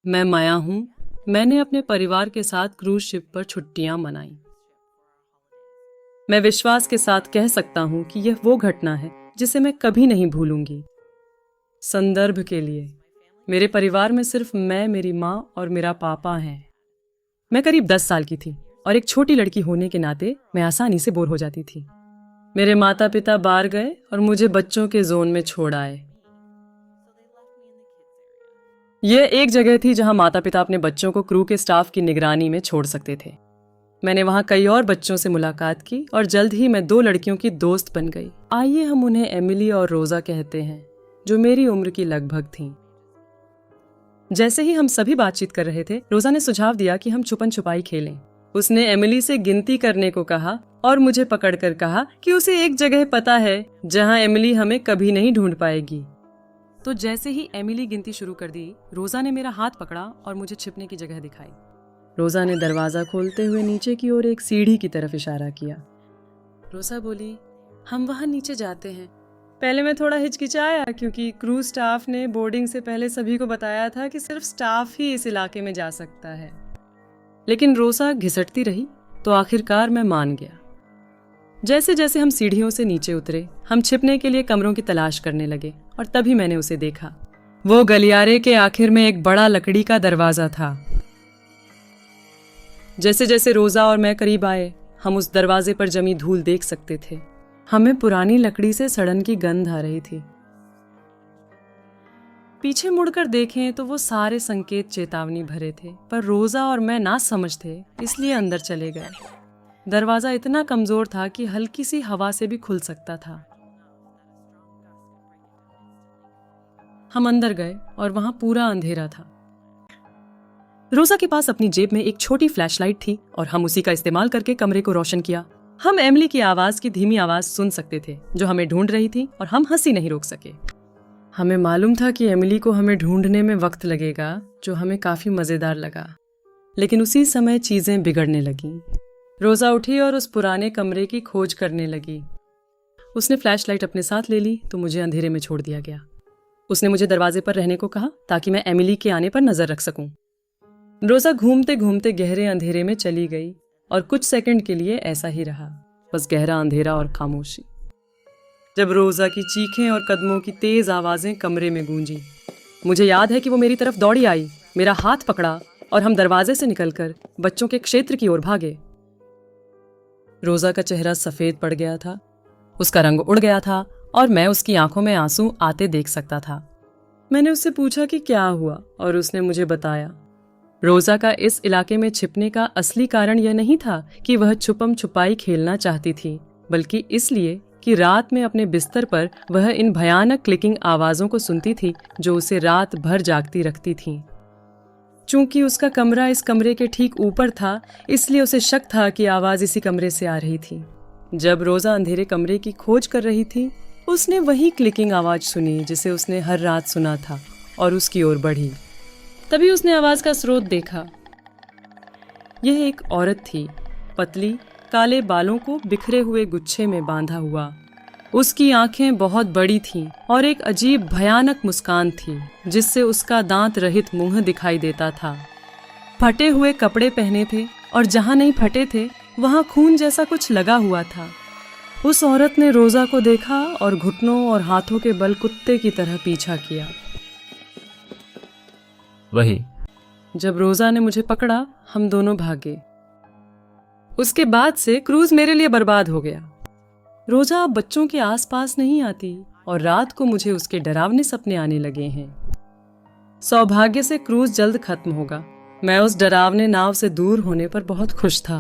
मैं माया हूँ। मैंने अपने परिवार के साथ क्रूज शिप पर छुट्टियां मनाई। मैं विश्वास के साथ कह सकता हूँ कि यह वो घटना है जिसे मैं कभी नहीं भूलूंगी। संदर्भ के लिए, मेरे परिवार में सिर्फ मैं, मेरी माँ और मेरा पापा हैं। मैं करीब 10 साल की थी और एक छोटी लड़की होने के नाते मैं आसानी से बोर हो जाती थी। मेरे माता पिता बाहर गए और मुझे बच्चों के जोन में छोड़ आए। यह एक जगह थी जहां माता पिता अपने बच्चों को क्रू के स्टाफ की निगरानी में छोड़ सकते थे। मैंने वहां कई और बच्चों से मुलाकात की और जल्द ही मैं 2 लड़कियों की दोस्त बन गई। आइए हम उन्हें एमिली और रोजा कहते हैं, जो मेरी उम्र की लगभग थीं। जैसे ही हम सभी बातचीत कर रहे थे, रोजा ने सुझाव दिया कि हम छुपन छुपाई खेलें। उसने एमिली से गिनती करने को कहा और मुझे पकड़कर कहा कि उसे एक जगह पता है जहां एमिली हमें कभी नहीं ढूंढ पाएगी। तो जैसे ही एमिली गिनती शुरू कर दी, रोजा ने मेरा हाथ पकड़ा और मुझे छिपने की जगह दिखाई। रोजा ने दरवाजा खोलते हुए नीचे की ओर एक सीढ़ी की तरफ इशारा किया। रोजा बोली, हम वहां नीचे जाते हैं। पहले मैं थोड़ा हिचकिचाया क्योंकि क्रूज स्टाफ ने बोर्डिंग से पहले सभी को बताया था कि सिर्फ स्टाफ ही इस इलाके में जा सकता है। लेकिन रोजा घिसटती रही तो आखिरकार मैं मान गया। जैसे जैसे हम सीढ़ियों से नीचे उतरे, हम छिपने के लिए कमरों की तलाश करने लगे और तभी मैंने उसे देखा। वो गलियारे के आखिर में एक बड़ा लकड़ी का दरवाजा था। जैसे जैसे रोजा और मैं करीब आए, हम उस दरवाजे पर जमी धूल देख सकते थे। हमें पुरानी लकड़ी से सड़न की गंध आ रही थी। पीछे मुड़कर देखें तो वो सारे संकेत चेतावनी भरे थे, पर रोजा और मैं ना समझ थे, इसलिए अंदर चले गए। दरवाजा इतना कमजोर था कि हल्की सी हवा से भी खुल सकता था। हम अंदर गए और वहां पूरा अंधेरा था। रोजा के पास अपनी जेब में एक छोटी फ्लैशलाइट थी और हम उसी का इस्तेमाल करके कमरे को रोशन किया। हम एमिली की आवाज की धीमी आवाज सुन सकते थे जो हमें ढूंढ रही थी और हम हंसी नहीं रोक सके। हमें मालूम था कि एमिली को हमें ढूंढने में वक्त लगेगा, जो हमें काफी मजेदार लगा। लेकिन उसी समय चीजें बिगड़ने लगीं। रोजा उठी और उस पुराने कमरे की खोज करने लगी। उसने फ्लैशलाइट अपने साथ ले ली तो मुझे अंधेरे में छोड़ दिया गया। उसने मुझे दरवाजे पर रहने को कहा ताकि मैं एमिली के आने पर नजर रख सकूं। रोजा घूमते घूमते गहरे अंधेरे में चली गई और कुछ सेकंड के लिए ऐसा ही रहा, बस गहरा अंधेरा और खामोशी। जब रोजा की चीखें और कदमों की तेज आवाजें कमरे में गूंजी, मुझे याद है कि वो मेरी तरफ दौड़ी आई, मेरा हाथ पकड़ा और हम दरवाजे से निकलकर बच्चों के क्षेत्र की ओर भागे। रोजा का चेहरा सफेद पड़ गया था, उसका रंग उड़ गया था और मैं उसकी आंखों में आंसू आते देख सकता था। मैंने उससे पूछा कि क्या हुआ और उसने मुझे बताया। रोजा का इस इलाके में छिपने का असली कारण यह नहीं था कि वह छुपम छुपाई खेलना चाहती थी, बल्कि इसलिए कि रात में अपने बिस्तर पर वह इन भयानक क्लिकिंग आवाजों को सुनती थी जो उसे रात भर जागती रखती थीं। चूंकि उसका कमरा इस कमरे के ठीक ऊपर था, इसलिए उसे शक था कि आवाज इसी कमरे से आ रही थी। जब रोजा अंधेरे कमरे की खोज कर रही थी, उसने वही क्लिकिंग आवाज सुनी जिसे उसने हर रात सुना था और उसकी ओर बढ़ी। तभी उसने आवाज का स्रोत देखा। यह एक औरत थी, पतली, काले बालों को बिखरे हुए गुच्छे में बांधा हुआ। उसकी आंखें बहुत बड़ी थीं और एक अजीब भयानक मुस्कान थी जिससे उसका दांत रहित मुंह दिखाई देता था। फटे हुए कपड़े पहने थे और जहां नहीं फटे थे वहां खून जैसा कुछ लगा हुआ था। उस औरत ने रोजा को देखा और घुटनों और हाथों के बल कुत्ते की तरह पीछा किया। वही जब रोजा ने मुझे पकड़ा, हम दोनों भागे। उसके बाद से क्रूज मेरे लिए बर्बाद हो गया। रोजा अब बच्चों के आसपास नहीं आती और रात को मुझे उसके डरावने सपने आने लगे हैं। सौभाग्य से क्रूज जल्द खत्म होगा। मैं उस डरावने नाव से दूर होने पर बहुत खुश था।